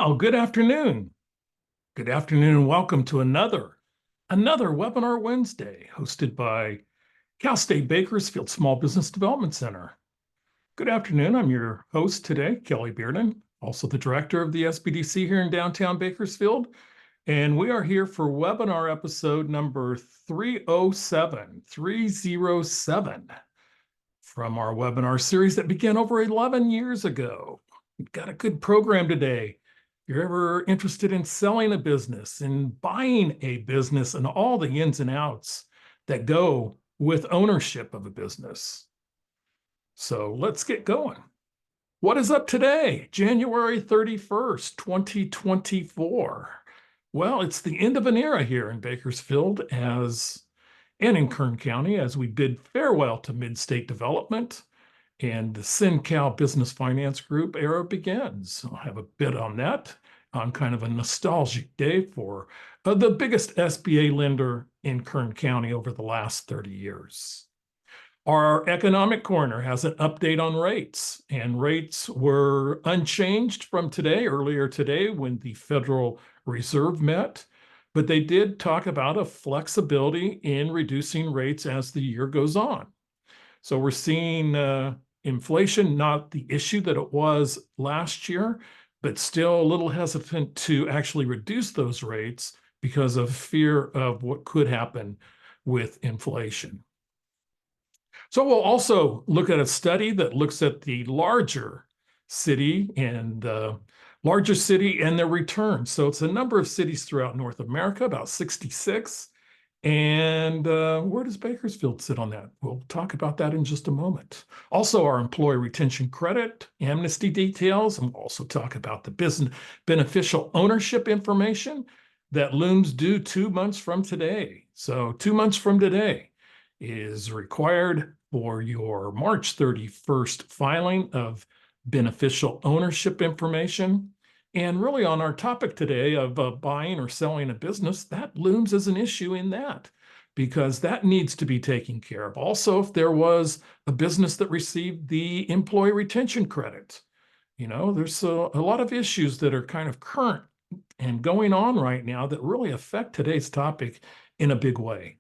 Well, good afternoon. Good afternoon and welcome to another Webinar Wednesday hosted by Cal State Bakersfield Small Business Development Center. Good afternoon. I'm your host today, Kelly Bearden, also the director of the SBDC here in downtown Bakersfield. And we are here for webinar episode number 307 from our webinar series that began over 11 years ago. We've got a good program today. If you're ever interested in selling a business and buying a business and all the ins and outs that go with ownership of a business. So let's get going. What is up today? January 31st, 2024. Well, it's the end of an era here in Bakersfield and in Kern County as we bid farewell to mid-state development and the SynCal Business Finance Group era begins. I'll have a bit on that on kind of a nostalgic day for the biggest SBA lender in Kern County over the last 30 years. Our economic corner has an update on rates, and rates were unchanged from earlier today when the Federal Reserve met, but they did talk about a flexibility in reducing rates as the year goes on. So we're seeing inflation, not the issue that it was last year, but still a little hesitant to actually reduce those rates because of fear of what could happen with inflation. So we'll also look at a study that looks at the larger city and their returns. So it's a number of cities throughout North America, about 66. And where does Bakersfield sit on that? We'll talk about that in just a moment. Also, our employee retention credit, amnesty details, and we'll also talk about the business beneficial ownership information that looms due 2 months from today. So 2 months from today is required for your March 31st filing of beneficial ownership information. And really on our topic today of buying or selling a business, that looms as an issue in that, because that needs to be taken care of. Also, if there was a business that received the employee retention credit, there's a lot of issues that are kind of current and going on right now that really affect today's topic in a big way.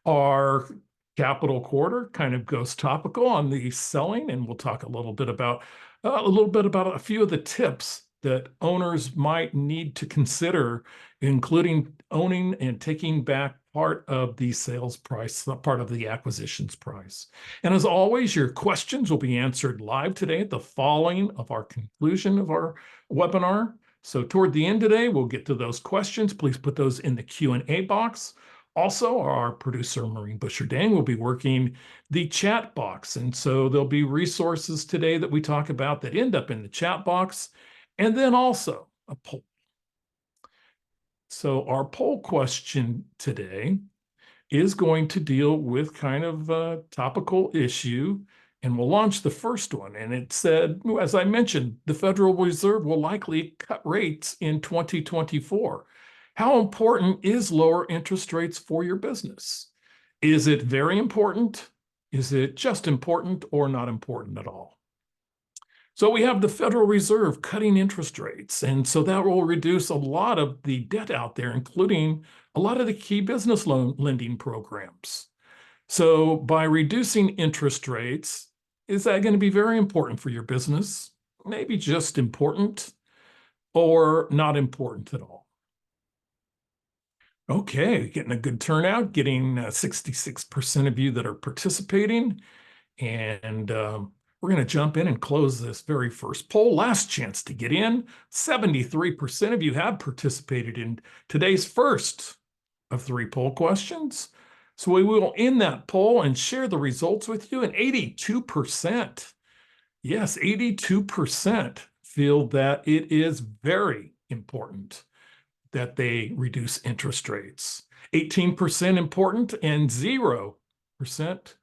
Our capital quarter kind of goes topical on the selling, and we'll talk a little bit about a few of the tips that owners might need to consider, including owning and taking back part of the sales price, part of the acquisitions price. And as always, your questions will be answered live today at the following of our conclusion of our webinar. So toward the end today, we'll get to those questions. Please put those in the Q&A box. Also, our producer, Maureen Busher-Dang, will be working the chat box. And so there'll be resources today that we talk about that end up in the chat box. And then also a poll. So our poll question today is going to deal with kind of a topical issue, and we'll launch the first one. And it said, as I mentioned, the Federal Reserve will likely cut rates in 2024. How important is lower interest rates for your business? Is it very important? Is it just important or not important at all? So we have the Federal Reserve cutting interest rates, and so that will reduce a lot of the debt out there, including a lot of the key business loan lending programs. So by reducing interest rates, is that going to be very important for your business? Maybe just important or not important at all? Okay, getting a good turnout, getting 66% of you that are participating, and we're going to jump in and close this very first poll. Last chance to get in. 73% of you have participated in today's first of 3 poll questions. So we will end that poll and share the results with you. And 82%, yes, 82% feel that it is very important that they reduce interest rates. 18% important, and 0%,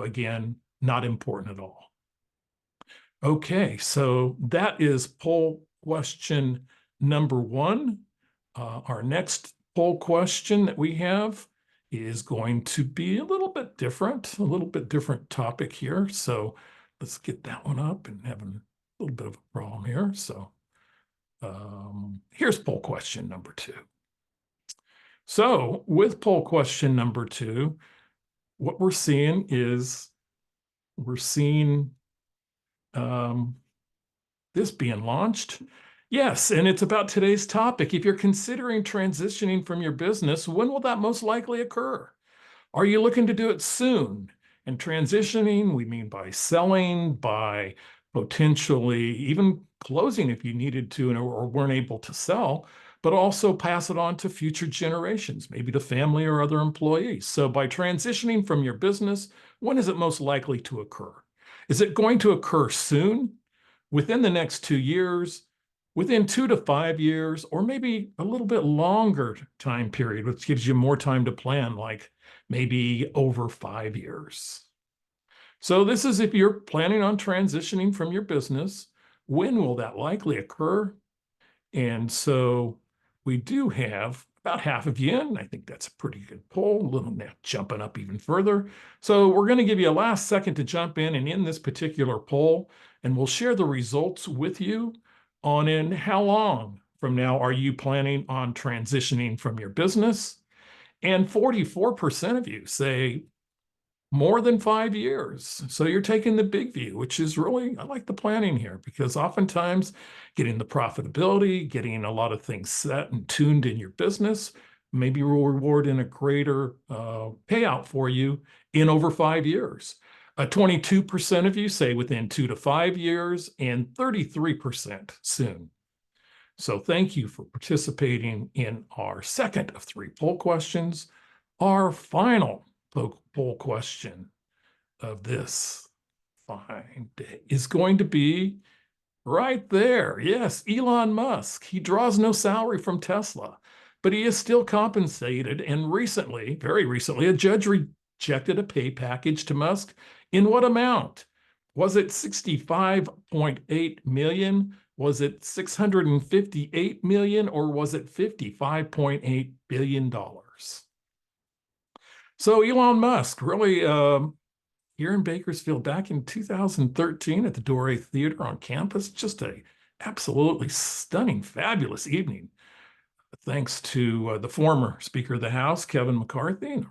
again, not important at all. Okay, so that is poll question number 1. Our next poll question that we have is going to be a little bit different topic here. So let's get that one up, and having a little bit of a problem here. So Here's poll question number 2. So with poll question number 2, what we're seeing is this being launched. Yes, and it's about today's topic. If you're considering transitioning from your business, when will that most likely occur? Are you looking to do it soon? And transitioning, we mean by selling, by potentially even closing if you needed to or weren't able to sell, but also pass it on to future generations, maybe to family or other employees. So by transitioning from your business, when is it most likely to occur? Is it going to occur soon, within the next 2 years, within 2 to 5 years, or maybe a little bit longer time period, which gives you more time to plan, like maybe over 5 years? So this is if you're planning on transitioning from your business, when will that likely occur? And so we do have about half of you in. I think that's a pretty good poll, a little now jumping up even further. So we're going to give you a last second to jump in and in this particular poll, and we'll share the results with you on in how long from now are you planning on transitioning from your business. And 44% of you say more than 5 years. So you're taking the big view, which is really, I like the planning here, because oftentimes getting the profitability, getting a lot of things set and tuned in your business, maybe will reward in a greater payout for you in over 5 years. 22% of you say within 2 to 5 years, and 33% soon. So thank you for participating in our second of 3 poll questions. Our final poll question of this fine day is going to be right there. Yes, Elon Musk. He draws no salary from Tesla, but he is still compensated. And recently, very recently, a judge rejected a pay package to Musk in what amount? Was it 65.8 million? Was it 658 million? Or was it $55.8 billion? So Elon Musk, really here in Bakersfield back in 2013 at the Doré Theater on campus, just a absolutely stunning, fabulous evening. Thanks to the former Speaker of the House, Kevin McCarthy,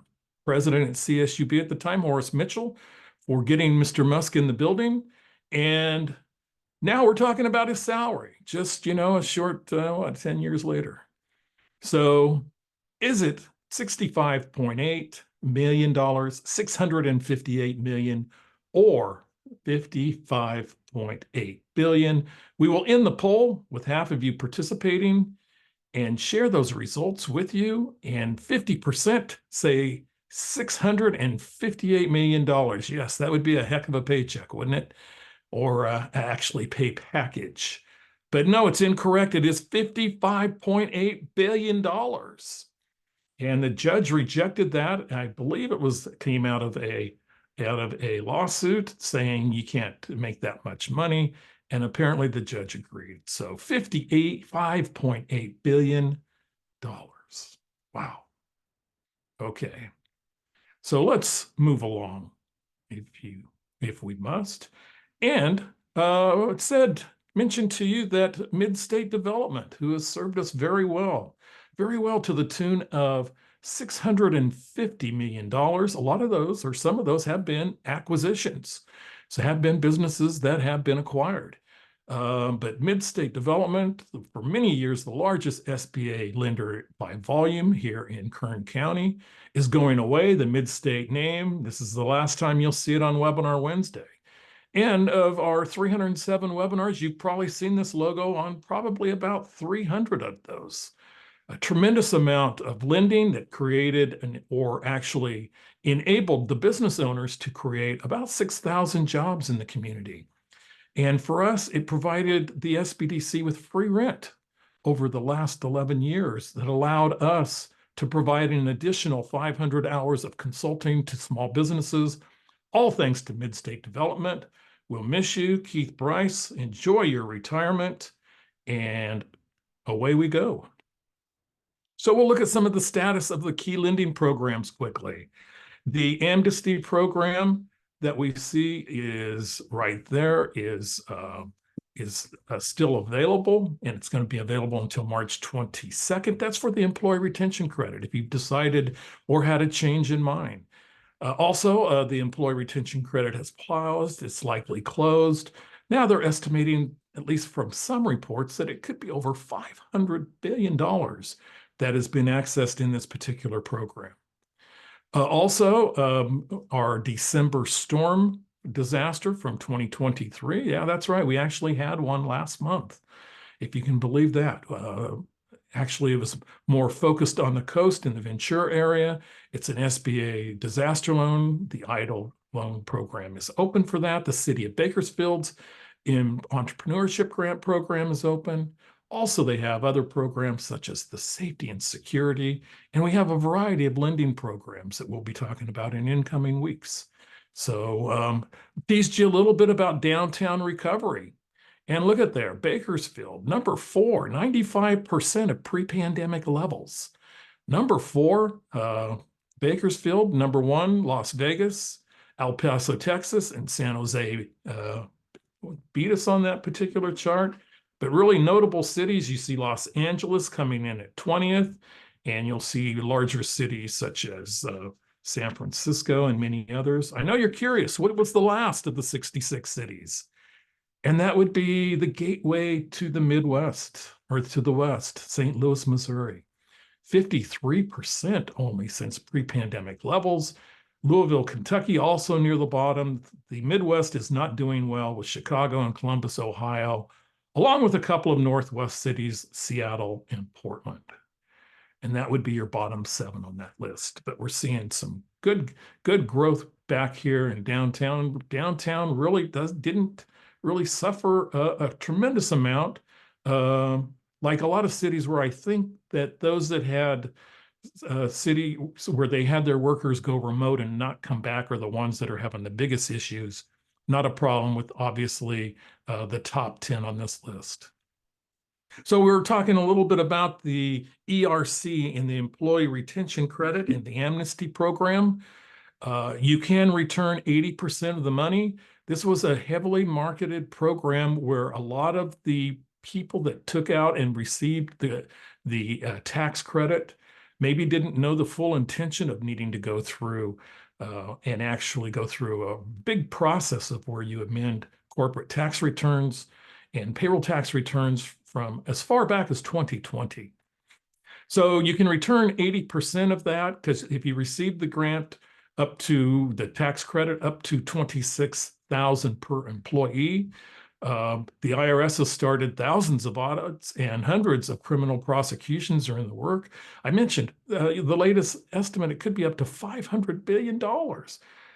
President at CSUB at the time, Horace Mitchell, for getting Mr. Musk in the building. And now we're talking about his salary, just, a short, 10 years later. So is it $65.8 million, 658 million, or 55.8 billion? We will end the poll with half of you participating and share those results with you. And 50% say $658 million. Yes, that would be a heck of a paycheck, wouldn't it? Or actually pay package. But no, it's incorrect. It is $55.8 billion. And the judge rejected that. I believe it came out of a lawsuit saying you can't make that much money. And apparently the judge agreed. So $55.8 billion. Wow. Okay. So let's move along if we must. And it mentioned to you that Mid-State Development, who has served us very well to the tune of $650 million. A lot of those, or some of those, have been acquisitions. So have been businesses that have been acquired. But Mid-State Development, for many years, the largest SBA lender by volume here in Kern County, is going away. The Mid-State name, this is the last time you'll see it on Webinar Wednesday. And of our 307 webinars, you've probably seen this logo on probably about 300 of those. A tremendous amount of lending that created or actually enabled the business owners to create about 6,000 jobs in the community. And for us, it provided the SBDC with free rent over the last 11 years that allowed us to provide an additional 500 hours of consulting to small businesses, all thanks to Mid-State Development. We'll miss you, Keith Bryce. Enjoy your retirement, and away we go. So we'll look at some of the status of the key lending programs quickly. The Amnesty program that we see is right there is is still available, and it's going to be available until March 22nd. That's for the employee retention credit if you've decided or had a change in mind. Also, the employee retention credit has paused. It's likely closed. Now they're estimating, at least from some reports, that it could be over $500 billion that has been accessed in this particular program. Our December storm disaster from 2023. Yeah, that's right. We actually had one last month, if you can believe that. Actually, it was more focused on the coast in the Ventura area. It's an SBA disaster loan. The EIDL loan program is open for that. The city of Bakersfield's entrepreneurship grant program is open. Also, they have other programs such as the safety and security, and we have a variety of lending programs that we'll be talking about in incoming weeks. So teased you a little bit about downtown recovery. And look at there, Bakersfield, number 4, 95% of pre-pandemic levels. Number 4, Bakersfield. Number 1, Las Vegas, El Paso, Texas, and San Jose beat us on that particular chart. But really notable cities, you see Los Angeles coming in at 20th, and you'll see larger cities such as San Francisco and many others. I know you're curious, what was the last of the 66 cities? And that would be the gateway to the Midwest, or to the West, St. Louis, Missouri. 53% only since pre-pandemic levels. Louisville, Kentucky, also near the bottom. The Midwest is not doing well, with Chicago and Columbus, Ohio, along with a couple of Northwest cities, Seattle and Portland. And that would be your bottom 7 on that list. But we're seeing some good growth back here in downtown. Downtown really didn't really suffer a tremendous amount, like a lot of cities where I think that those that had cities where they had their workers go remote and not come back are the ones that are having the biggest issues. Not a problem with, obviously, the top 10 on this list. So we were talking a little bit about the ERC and the Employee Retention Credit and the Amnesty program. You can return 80% of the money. This was a heavily marketed program where a lot of the people that took out and received the tax credit maybe didn't know the full intention of needing to go through and actually go through a big process of where you amend corporate tax returns and payroll tax returns from as far back as 2020. So you can return 80% of that, because if you receive the grant up to the tax credit up to $26,000 per employee, the IRS has started thousands of audits and hundreds of criminal prosecutions are in the work. I mentioned the latest estimate, it could be up to $500 billion.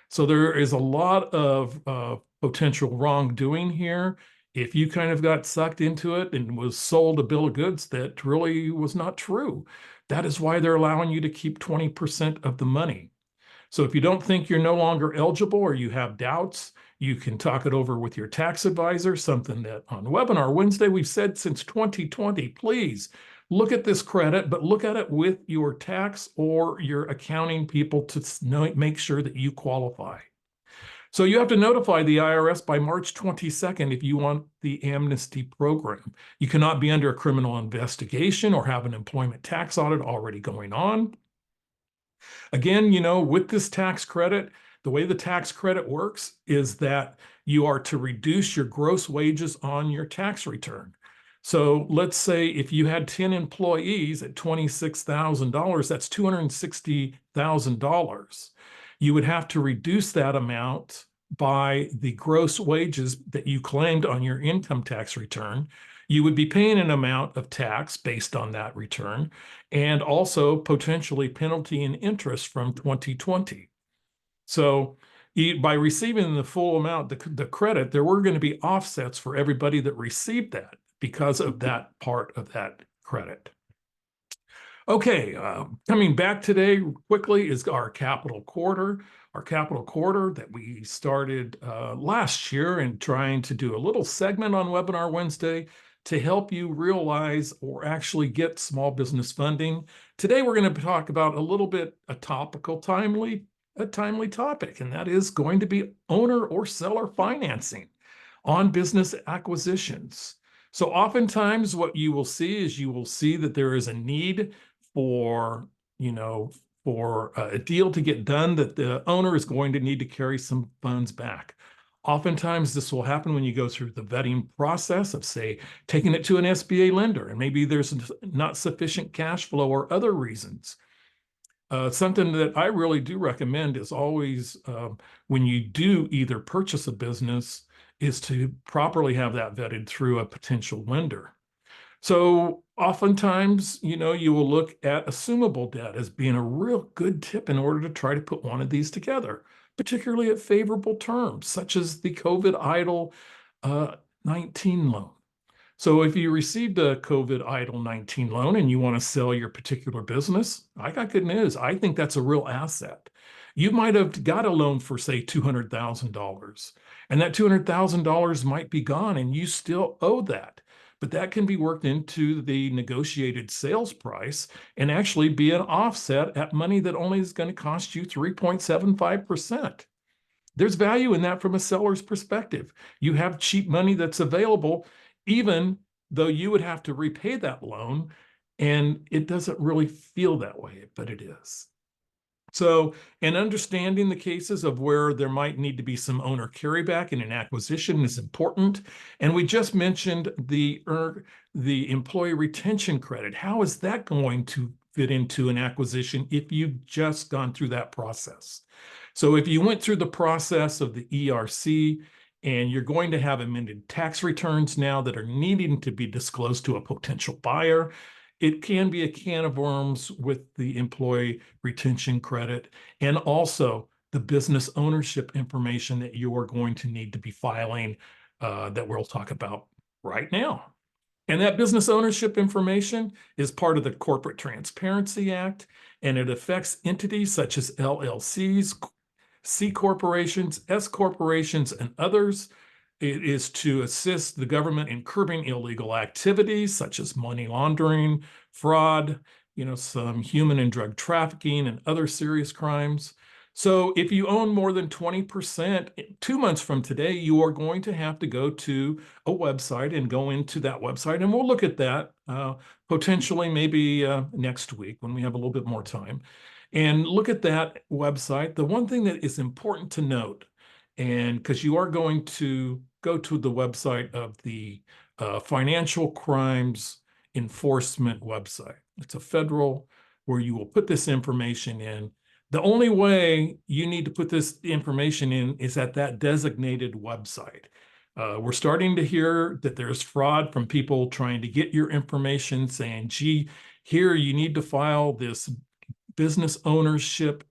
So there is a lot of potential wrongdoing here. If you kind of got sucked into it and was sold a bill of goods that really was not true, that is why they're allowing you to keep 20% of the money. So if you don't think you're no longer eligible or you have doubts, you can talk it over with your tax advisor, something that on Webinar Wednesday we've said since 2020. Please look at this credit, but look at it with your tax or your accounting people to make sure that you qualify. So you have to notify the IRS by March 22nd if you want the amnesty program. You cannot be under a criminal investigation or have an employment tax audit already going on. Again, with this tax credit, the way the tax credit works is that you are to reduce your gross wages on your tax return. So let's say if you had 10 employees at $26,000, that's $260,000. You would have to reduce that amount by the gross wages that you claimed on your income tax return. You would be paying an amount of tax based on that return, and also potentially penalty and interest from 2020. So by receiving the full amount, the credit, there were going to be offsets for everybody that received that because of that part of that credit. Okay, coming back today quickly is our capital quarter. Our capital quarter that we started last year, and trying to do a little segment on Webinar Wednesday to help you realize or actually get small business funding. Today, we're going to talk about a little bit a timely topic, and that is going to be owner or seller financing. on business acquisitions. So oftentimes what you will see is you will see that there is a need for, for a deal to get done that the owner is going to need to carry some funds back. Oftentimes this will happen when you go through the vetting process of, say, taking it to an SBA lender, and maybe there's not sufficient cash flow or other reasons. Something that I really do recommend is always, when you do either purchase a business, is to properly have that vetted through a potential lender. So oftentimes, you will look at assumable debt as being a real good tip in order to try to put one of these together, particularly at favorable terms, such as the COVID EIDL 19 loan. So if you received a COVID EIDL 19 loan and you want to sell your particular business, I got good news. I think that's a real asset. You might have got a loan for, say, $200,000, and that $200,000 might be gone and you still owe that. But that can be worked into the negotiated sales price and actually be an offset at money that only is going to cost you 3.75%. There's value in that from a seller's perspective. You have cheap money that's available, even though you would have to repay that loan, and it doesn't really feel that way, but it is. So, and understanding the cases of where there might need to be some owner carryback in an acquisition is important. And we just mentioned the employee retention credit. How is that going to fit into an acquisition if you've just gone through that process? So if you went through the process of the ERC and you're going to have amended tax returns now that are needing to be disclosed to a potential buyer, it can be a can of worms with the employee retention credit and also the business ownership information that you are going to need to be filing that we'll talk about right now. And that business ownership information is part of the Corporate Transparency Act, and it affects entities such as LLCs, C corporations, S corporations, and others. It is to assist the government in curbing illegal activities such as money laundering, fraud, some human and drug trafficking and other serious crimes. So if you own more than 20%, 2 months from today, you are going to have to go to a website and go into that website. And we'll look at that potentially maybe next week when we have a little bit more time. And look at that website. The one thing that is important to note, and because you are going to go to the website of the Financial Crimes Enforcement website. It's a federal where you will put this information in. The only way you need to put this information in is at that designated website. We're starting to hear that there's fraud from people trying to get your information saying, gee, here you need to file this business ownership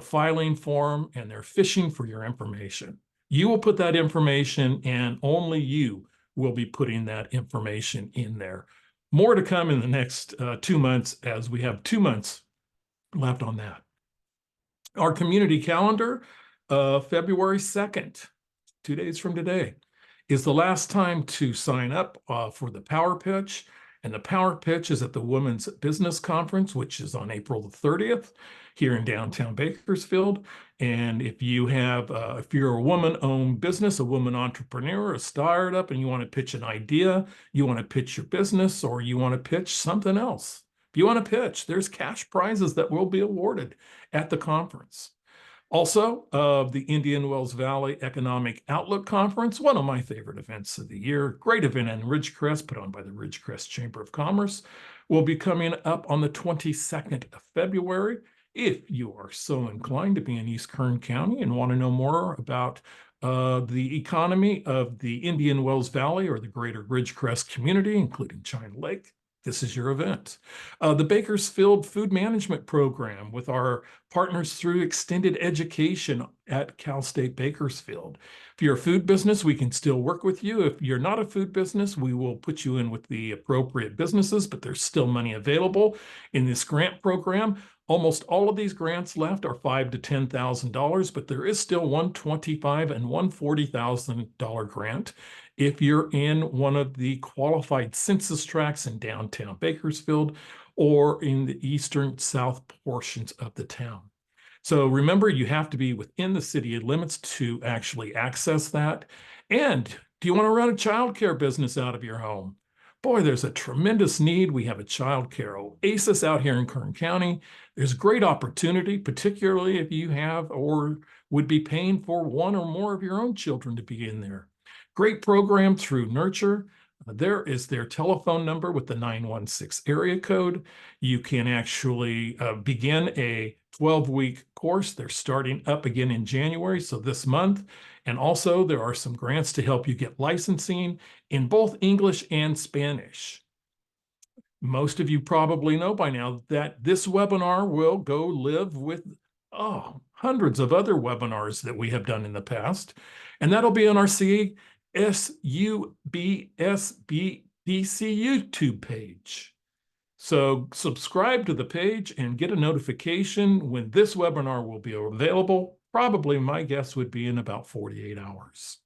filing form, and they're fishing for your information. You will put that information, and only you will be putting that information in there. More to come in the next 2 months, as we have 2 months left on that. Our community calendar, February 2nd, 2 days from today, is the last time to sign up for the Power Pitch. And the Power Pitch is at the Women's Business Conference, which is on April the 30th here in downtown Bakersfield. And if you have, if you're a woman-owned business, a woman entrepreneur, a startup, and you want to pitch an idea, you want to pitch your business, or you want to pitch something else. If you want to pitch, there's cash prizes that will be awarded at the conference. Also, the Indian Wells Valley Economic Outlook Conference, one of my favorite events of the year, great event in Ridgecrest, put on by the Ridgecrest Chamber of Commerce, will be coming up on the 22nd of February. If you are so inclined to be in East Kern County and want to know more about the economy of the Indian Wells Valley or the greater Ridgecrest community, including China Lake, this is your event. The Bakersfield Food Management Program with our partners through Extended Education at Cal State Bakersfield. If you're a food business, we can still work with you. If you're not a food business, we will put you in with the appropriate businesses, but there's still money available in this grant program. Almost all of these grants left are $5,000 to $10,000, but there is still one $25,000 and one $40,000 grant if you're in one of the qualified census tracts in downtown Bakersfield or in the eastern south portions of the town. So remember, you have to be within the city limits to actually access that. And Do you want to run a childcare business out of your home? Boy, there's a tremendous need. We have a childcare oasis out here in Kern County. There's great opportunity, particularly if you have or would be paying for one or more of your own children to be in there. Great program through Nurture. There is their telephone number with the 916 area code. You can actually begin a 12-week course. They're starting up again in January, so this month. And also, there are some grants to help you get licensing in both English and Spanish. Most of you probably know by now that this webinar will go live with hundreds of other webinars that we have done in the past. And that'll be on our CSUB SBDC YouTube page. So subscribe to the page and get a notification when this webinar will be available. Probably my guess would be in about 48 hours.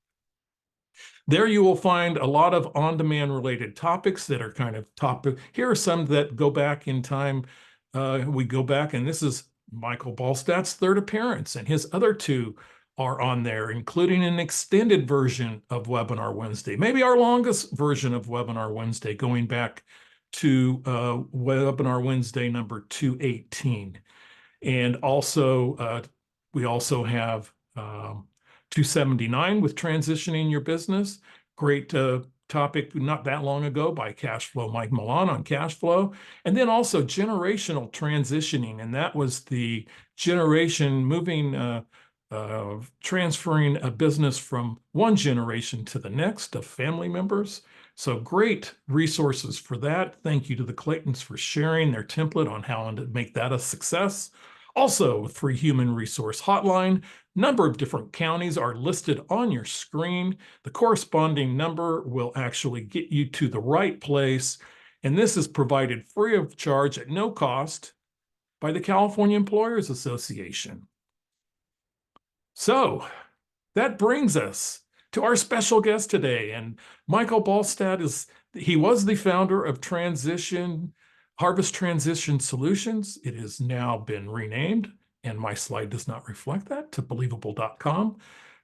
There you will find a lot of on-demand related topics that are kind of topic. Here are some that go back in time. We go back, and this is Michael Balstad's third appearance, and his other two are on there, including an extended version of Webinar Wednesday, maybe our longest version of Webinar Wednesday, going back to Webinar Wednesday number 218. And also, we also have 279 with transitioning your business. Great topic not that long ago by Cashflow Mike Milan on cash flow. And then also generational transitioning. And that was the generation moving, transferring a business from one generation to the next of family members. So great resources for that. Thank you to the Claytons for sharing their template on how to make that a success. Also, free human resource hotline. Number of different counties are listed on your screen. The corresponding number will actually get you to the right place. And this is provided free of charge at no cost by the California Employers Association. So that brings us to our special guest today. And Michael Balstad he was the founder of Harvest Transition Solutions. It has now been renamed, and my slide does not reflect that, to Bizleavable.com,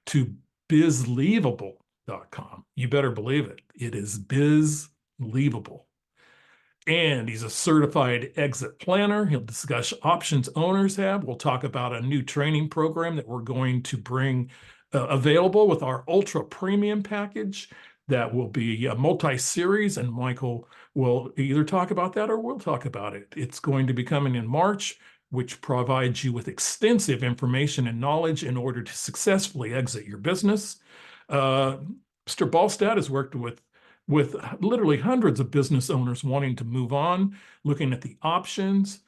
to Bizleavable.com. You better believe it. It is Bizleavable. And he's a certified exit planner. He'll discuss options owners have. We'll talk about a new training program that we're going to bring available with our ultra premium package that will be a multi-series, and Michael will either talk about that or we'll talk about it. It's going to be coming in March, which provides you with extensive information and knowledge in order to successfully exit your business. Mr. Balstad has worked with literally hundreds of business owners wanting to move on, looking at the options.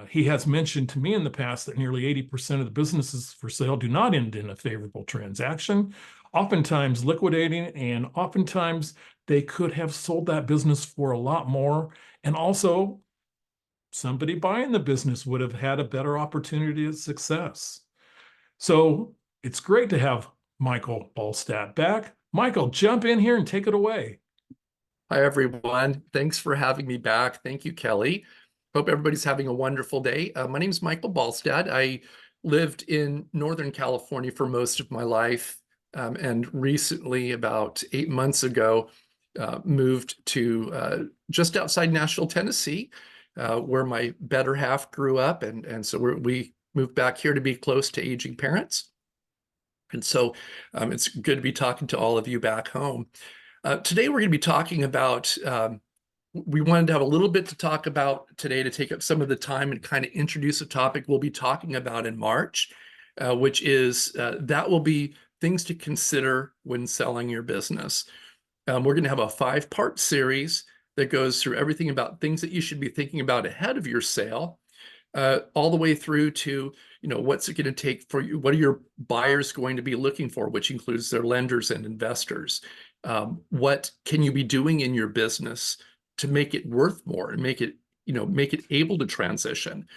He has mentioned to me in the past that nearly 80% of the businesses for sale do not end in a favorable transaction, oftentimes liquidating, and oftentimes they could have sold that business for a lot more. And also, somebody buying the business would have had a better opportunity of success. So it's great to have Michael Balstad back. Michael, jump in here and take it away. Hi, everyone. Thanks for having me back. Thank you, Kelly. Hope everybody's having a wonderful day. My name is Michael Balstad. I lived in Northern California for most of my life, and recently, about 8 months ago, moved to just outside Nashville, Tennessee, where my better half grew up. And so we moved back here to be close to aging parents. And so it's good to be talking to all of you back home. Today, we're going to be talking about, we wanted to have a little bit to talk about today to take up some of the time and kind of introduce a topic we'll be talking about in March, which is that will be things to consider when selling your business. We're going to have a 5-part series that goes through everything about things that you should be thinking about ahead of your sale, all the way through to, what's it going to take for you? What are your buyers going to be looking for, which includes their lenders and investors? What can you be doing in your business to make it worth more and make it able to transition?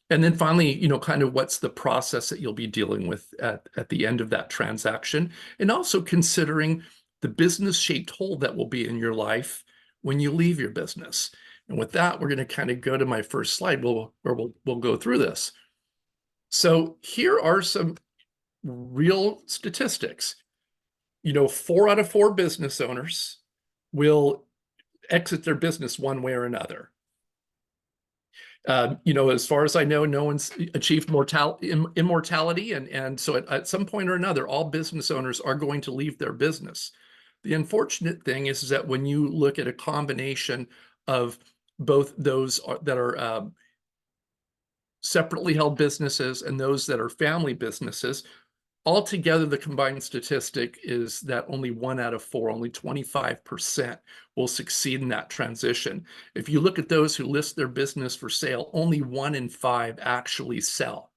And then finally, kind of what's the process that you'll be dealing with at the end of that transaction, and also considering the business-shaped hole that will be in your life when you leave your business. And with that, we're going to kind of go to my first slide where we'll go through this. So here are some real statistics. 4 out of 4 business owners will exit their business one way or another. As far as I know, no one's achieved immortality. And so at some point or another, all business owners are going to leave their business. The unfortunate thing is that when you look at a combination of both those that are separately held businesses and those that are family businesses, altogether, the combined statistic is that only 1 out of 4, only 25% will succeed in that transition. If you look at those who list their business for sale, only 1 in 5 actually sell.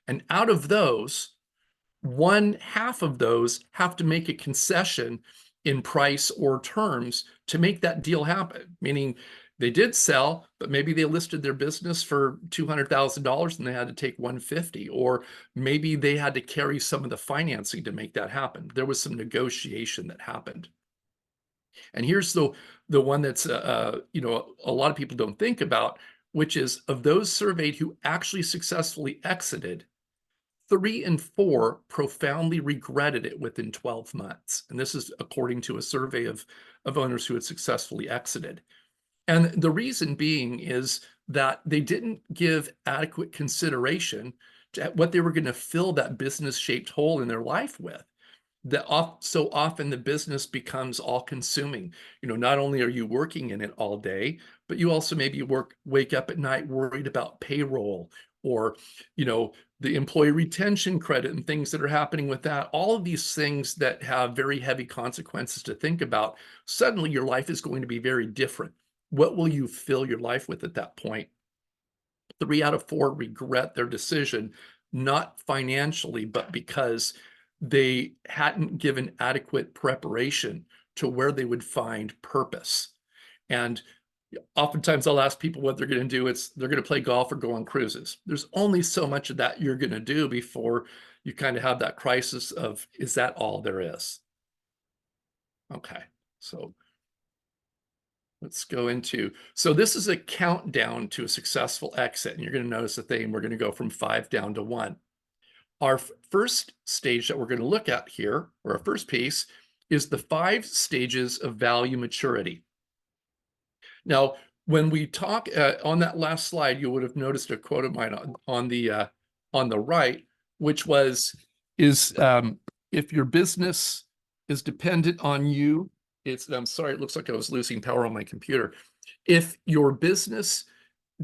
And out of those, 1/2 of those have to make a concession in price or terms to make that deal happen, meaning they did sell, but maybe they listed their business for $200,000 and they had to take $150,000, or maybe they had to carry some of the financing to make that happen. There was some negotiation that happened. And here's the one that's a lot of people don't think about, which is of those surveyed who actually successfully exited, 3 in 4 profoundly regretted it within 12 months. And this is according to a survey of owners who had successfully exited. And the reason being is that they didn't give adequate consideration to what they were going to fill that business-shaped hole in their life with. So often the business becomes all-consuming. Not only are you working in it all day, but you also maybe wake up at night worried about payroll, or the employee retention credit and things that are happening with that. All of these things that have very heavy consequences to think about. Suddenly your life is going to be very different. What will you fill your life with at that point? 3 out of 4 regret their decision, not financially, but because they hadn't given adequate preparation to where they would find purpose. And oftentimes I'll ask people what they're going to do. They're going to play golf or go on cruises. There's only so much of that you're going to do before you kind of have that crisis of, is that all there is? Okay, so let's go into, so this is a countdown to a successful exit. And you're going to notice the theme, we're going to go from 5 down to 1. Our first stage that we're going to look at here, or our first piece, is the 5 stages of value maturity. Now, when we talk on that last slide, you would have noticed a quote of mine on the right, which if your business is dependent on you, I'm sorry, it looks like I was losing power on my computer. If your business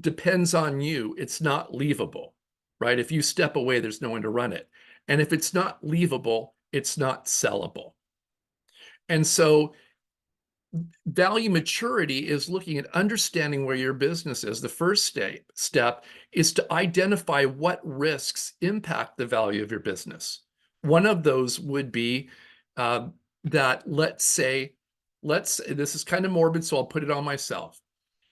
depends on you, it's not leavable, right? If you step away, there's no one to run it. And if it's not leavable, it's not sellable. And so value maturity is looking at understanding where your business is. The first step is to identify what risks impact the value of your business. One of those would be that let's say, this is kind of morbid, so I'll put it on myself.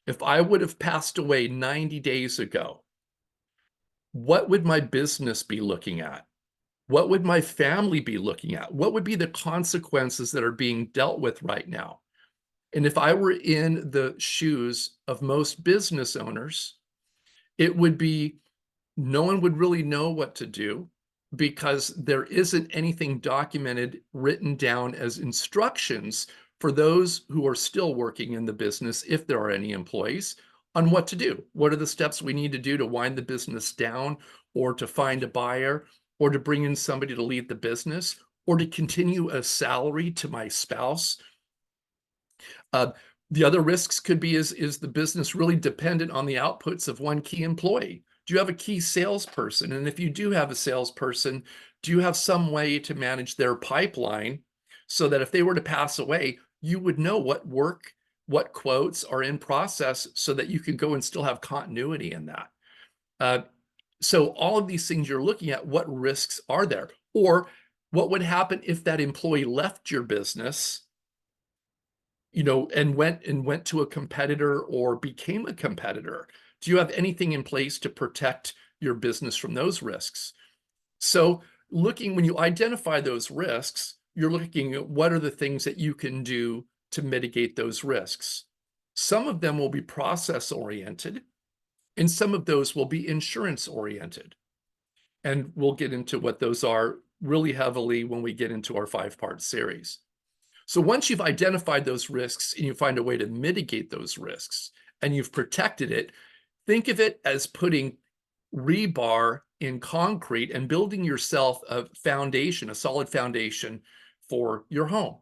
If I would have passed away 90 days ago, what would my business be looking at? What would my family be looking at? What would be the consequences that are being dealt with right now? And if I were in the shoes of most business owners, it would be, no one would really know what to do, because there isn't anything documented, written down as instructions for those who are still working in the business, if there are any employees, on what to do. What are the steps we need to do to wind the business down, or to find a buyer, or to bring in somebody to lead the business, or to continue a salary to my spouse? The other risks could be, is the business really dependent on the outputs of one key employee? Do you have a key salesperson? And if you do have a salesperson, do you have some way to manage their pipeline so that if they were to pass away, you would know what work, what quotes are in process, so that you can go and still have continuity in that? So all of these things you're looking at, what risks are there? Or what would happen if that employee left your business, and went to a competitor or became a competitor? Do you have anything in place to protect your business from those risks? So when you identify those risks, you're looking at what are the things that you can do to mitigate those risks. Some of them will be process oriented, and some of those will be insurance oriented. And we'll get into what those are really heavily when we get into our 5-part series. So once you've identified those risks and you find a way to mitigate those risks and you've protected it, think of it as putting rebar in concrete and building yourself a foundation, a solid foundation for your home.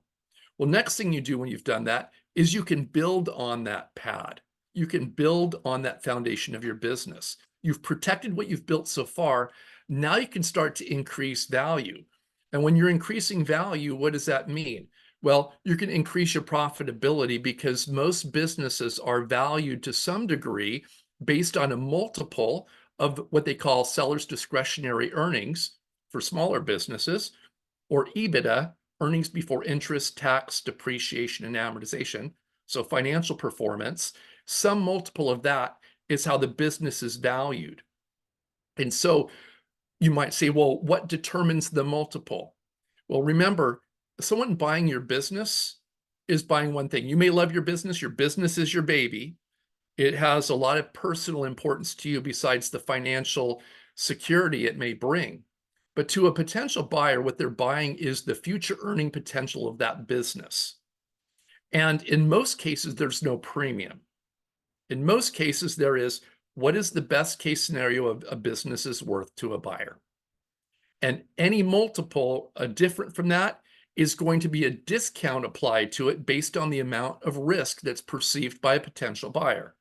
Well, next thing you do when you've done that is you can build on that pad. You can build on that foundation of your business. You've protected what you've built so far. Now you can start to increase value. And when you're increasing value, what does that mean? Well, you can increase your profitability because most businesses are valued to some degree based on a multiple of what they call seller's discretionary earnings for smaller businesses, or EBITDA, earnings before interest, tax, depreciation, and amortization. So financial performance, some multiple of that is how the business is valued. And so you might say, well, what determines the multiple? Well, remember, someone buying your business is buying one thing. You may love your business is your baby. It has a lot of personal importance to you besides the financial security it may bring. But to a potential buyer, what they're buying is the future earning potential of that business. And in most cases, there's no premium. In most cases, there is, what is the best case scenario of a business is worth to a buyer? And any multiple different from that is going to be a discount applied to it based on the amount of risk that's perceived by a potential buyer.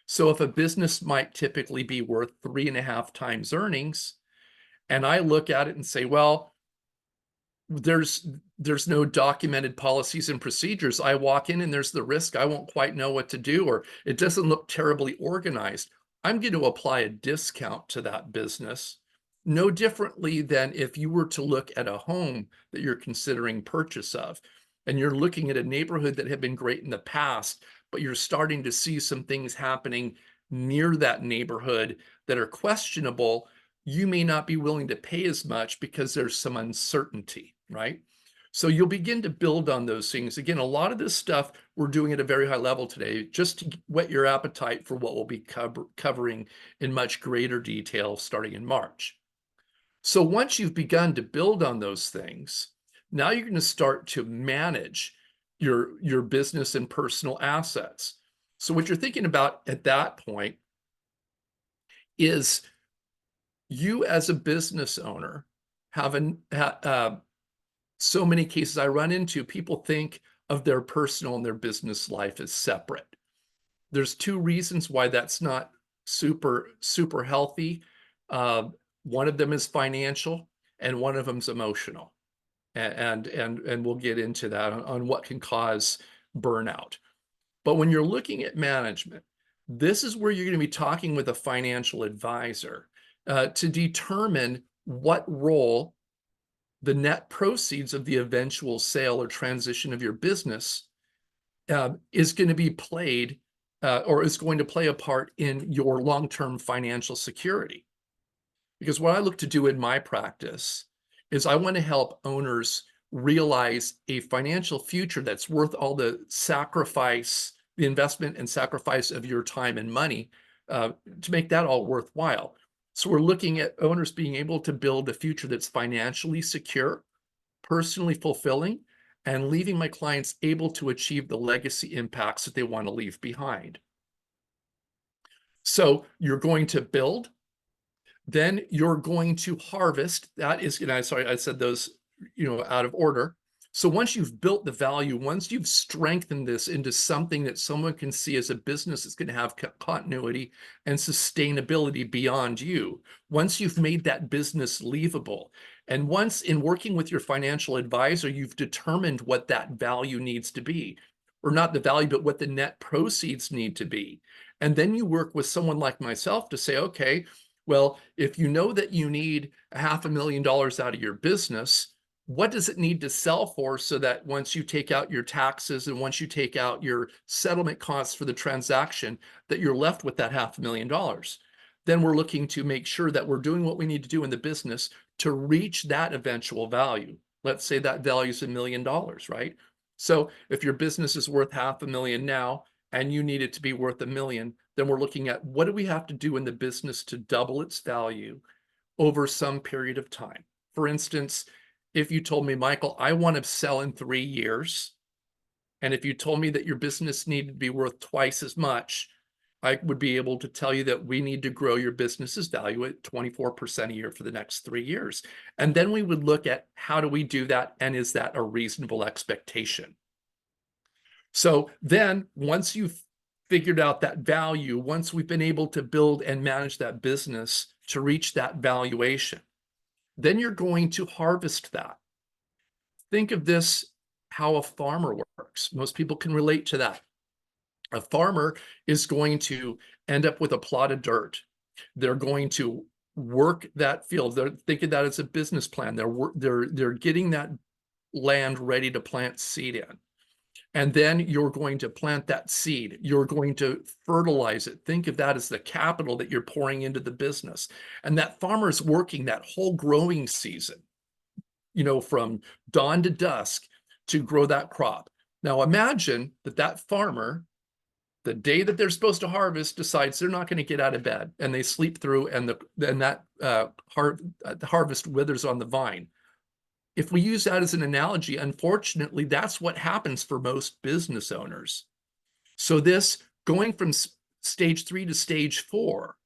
So if a business might typically be worth 3.5 times earnings, and I look at it and say, well, there's no documented policies and procedures. I walk in and there's the risk. I won't quite know what to do, or it doesn't look terribly organized. I'm going to apply a discount to that business, no differently than if you were to look at a home that you're considering purchase of, and you're looking at a neighborhood that had been great in the past, but you're starting to see some things happening near that neighborhood that are questionable. You may not be willing to pay as much because there's some uncertainty, right? So you'll begin to build on those things. Again, a lot of this stuff we're doing at a very high level today, just to whet your appetite for what we'll be covering in much greater detail starting in March. So once you've begun to build on those things, now you're going to start to manage your business and personal assets. So what you're thinking about at that point is you as a business owner have so many cases I run into, people think of their personal and their business life as separate. There's 2 reasons why that's not super healthy. One of them is financial and one of them is emotional. And we'll get into that on what can cause burnout. But when you're looking at management, this is where you're going to be talking with a financial advisor to determine what role the net proceeds of the eventual sale or transition of your business is going to be played or is going to play a part in your long-term financial security. Because what I look to do in my practice is I want to help owners realize a financial future that's worth all the sacrifice, the investment and sacrifice of your time and money to make that all worthwhile. So we're looking at owners being able to build a future that's financially secure, personally fulfilling, and leaving my clients able to achieve the legacy impacts that they want to leave behind. So you're going to build, then you're going to harvest. That is, sorry, I said those, out of order. So once you've built the value, once you've strengthened this into something that someone can see as a business that's going to have continuity and sustainability beyond you, once you've made that business leavable, and once in working with your financial advisor, you've determined what that value needs to be, or not the value, but what the net proceeds need to be. And then you work with someone like myself to say, okay, well, if you know that you need $500,000 out of your business, what does it need to sell for so that once you take out your taxes and once you take out your settlement costs for the transaction, that you're left with that $500,000? Then we're looking to make sure that we're doing what we need to do in the business to reach that eventual value. Let's say that value is $1 million, right? So if your business is worth $500,000 now and you need it to be worth $1 million, then we're looking at what do we have to do in the business to double its value over some period of time. For instance, if you told me, Michael, I want to sell in 3 years, and if you told me that your business needed to be worth twice as much, I would be able to tell you that we need to grow your business's value at 24% a year for the next 3 years. And then we would look at how do we do that, and is that a reasonable expectation? So then once you've figured out that value, once we've been able to build and manage that business to reach that valuation, then you're going to harvest that. Think of this, how a farmer works. Most people can relate to that. A farmer is going to end up with a plot of dirt. They're going to work that field. They're thinking that as a business plan. They're getting that land ready to plant seed in. And then you're going to plant that seed. You're going to fertilize it. Think of that as the capital that you're pouring into the business. And that farmer is working that whole growing season, from dawn to dusk to grow that crop. Now imagine that farmer, the day that they're supposed to harvest, decides they're not going to get out of bed, and they sleep through, and the harvest withers on the vine. If we use that as an analogy, unfortunately, that's what happens for most business owners. So this going from stage 3 to stage 4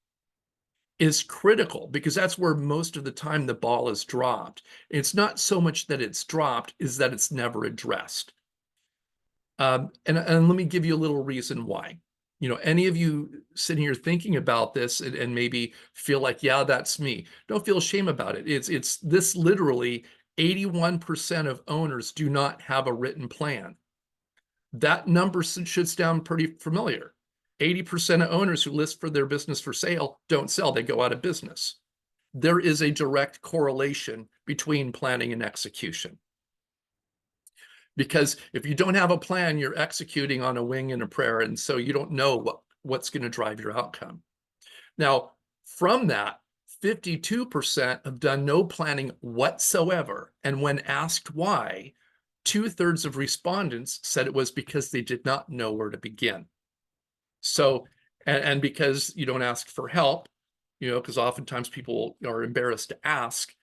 is critical, because that's where most of the time the ball is dropped. It's not so much that it's dropped, is that it's never addressed. And let me give you a little reason why. Any of you sitting here thinking about this and maybe feel like, yeah, that's me. Don't feel shame about it. It's this literally 81% of owners do not have a written plan. That number should sound pretty familiar. 80% of owners who list for their business for sale don't sell, they go out of business. There is a direct correlation between planning and execution. Because if you don't have a plan, you're executing on a wing and a prayer, and so you don't know what's going to drive your outcome. Now, from that, 52% have done no planning whatsoever, and when asked why, 2/3 of respondents said it was because they did not know where to begin. So, and because you don't ask for help, because oftentimes people are embarrassed to ask,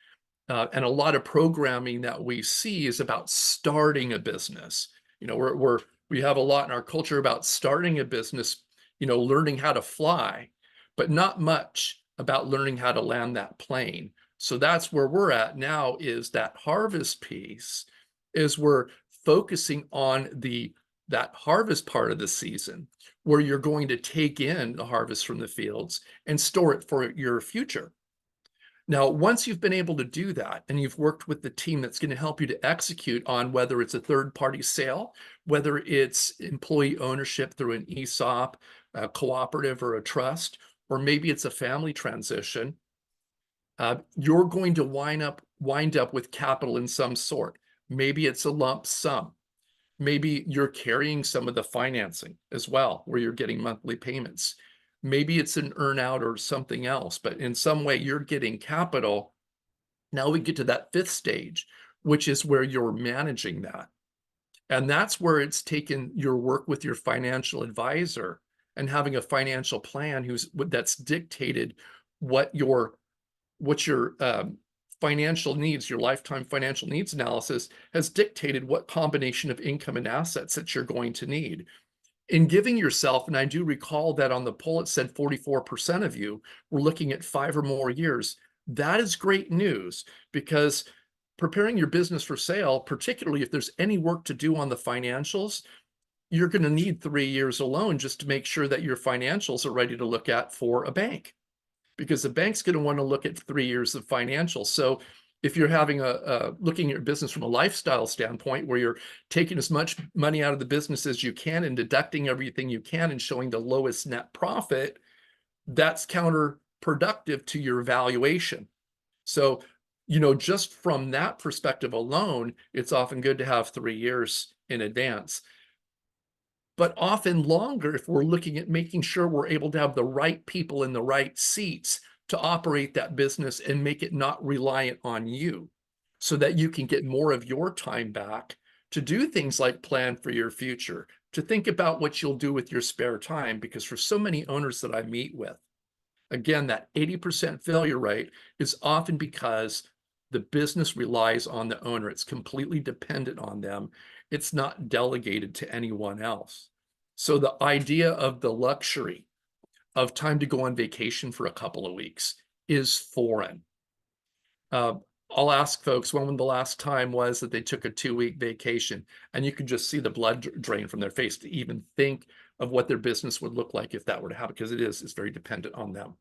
and a lot of programming that we see is about starting a business. We have a lot in our culture about starting a business, learning how to fly, but not much about learning how to land that plane. So that's where we're at now, is that harvest piece, is we're focusing on that harvest part of the season, where you're going to take in the harvest from the fields and store it for your future. Now, once you've been able to do that, and you've worked with the team that's going to help you to execute on whether it's a third-party sale, whether it's employee ownership through an ESOP, a cooperative, or a trust, or maybe it's a family transition, you're going to wind up with capital in some sort. Maybe it's a lump sum. Maybe you're carrying some of the financing as well, where you're getting monthly payments. Maybe it's an earnout or something else, but in some way you're getting capital. Now we get to that 5th stage, which is where you're managing that. And that's where it's taken your work with your financial advisor and having a financial plan that's dictated what your financial needs, your lifetime financial needs analysis has dictated what combination of income and assets that you're going to need. In giving yourself, and I do recall that on the poll it said 44% of you were looking at 5 or more years. That is great news, because preparing your business for sale, particularly if there's any work to do on the financials, you're going to need 3 years alone just to make sure that your financials are ready to look at for a bank, because the bank's going to want to look at 3 years of financials. So if you're having looking at your business from a lifestyle standpoint, where you're taking as much money out of the business as you can and deducting everything you can and showing the lowest net profit, that's counterproductive to your valuation. So, just from that perspective alone, it's often good to have 3 years in advance. But often longer if we're looking at making sure we're able to have the right people in the right seats to operate that business and make it not reliant on you, so that you can get more of your time back to do things like plan for your future, to think about what you'll do with your spare time. Because for so many owners that I meet with, again, that 80% failure rate is often because The business relies on the owner. It's completely dependent on them. It's not delegated to anyone else. So the idea of the luxury of time to go on vacation for a couple of weeks is foreign. I'll ask folks when the last time was that they took a 2-week vacation, and you could just see the blood drain from their face to even think of what their business would look like if that were to happen, because it's very dependent on them.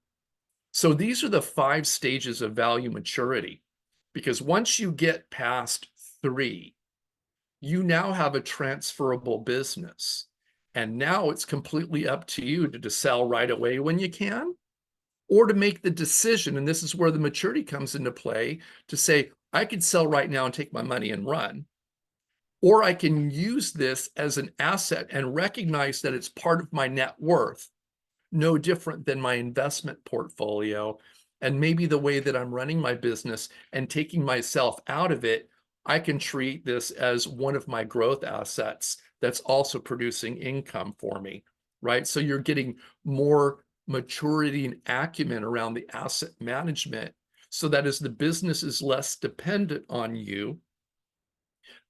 So these are the 5 stages of value maturity, because once you get past 3, you now have a transferable business. And now it's completely up to you to sell right away when you can, or to make the decision, and this is where the maturity comes into play, to say, I could sell right now and take my money and run, or I can use this as an asset and recognize that it's part of my net worth, no different than my investment portfolio. And maybe the way that I'm running my business and taking myself out of it, I can treat this as one of my growth assets that's also producing income for me, right? So you're getting more maturity and acumen around the asset management, so that as the business is less dependent on you,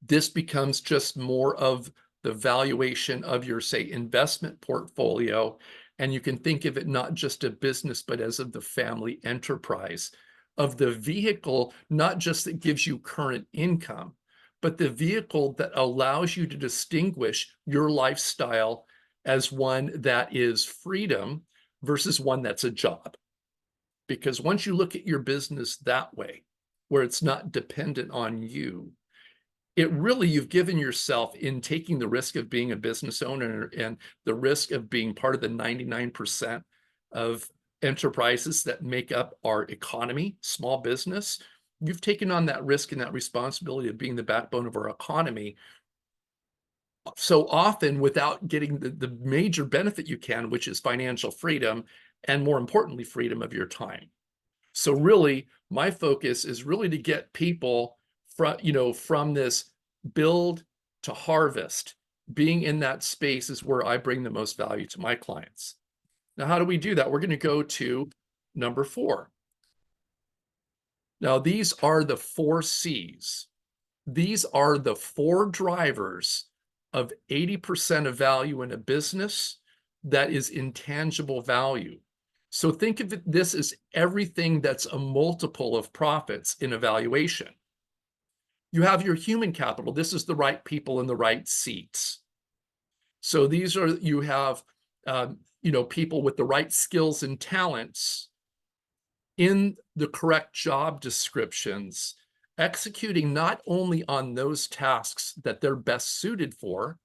this becomes just more of the valuation of your, say, investment portfolio. And you can think of it not just a business, but as of the family enterprise, of the vehicle, not just that gives you current income, but the vehicle that allows you to distinguish your lifestyle as one that is freedom versus one that's a job. Because once you look at your business that way, where it's not dependent on you, it really, you've given yourself, in taking the risk of being a business owner and the risk of being part of the 99% of enterprises that make up our economy, small business, you've taken on that risk and that responsibility of being the backbone of our economy, so often without getting the major benefit you can, which is financial freedom, and more importantly, freedom of your time. So really, my focus is really to get people from this build to harvest. Being in that space is where I bring the most value to my clients. Now, how do we do that? We're going to go to number 4. Now, these are the 4 C's. These are the 4 drivers of 80% of value in a business that is intangible value. So think of this as everything that's a multiple of profits in a valuation. You have your human capital. This is the right people in the right seats. So these are, you have, people with the right skills and talents in the correct job descriptions, executing not only on those tasks that they're best suited for,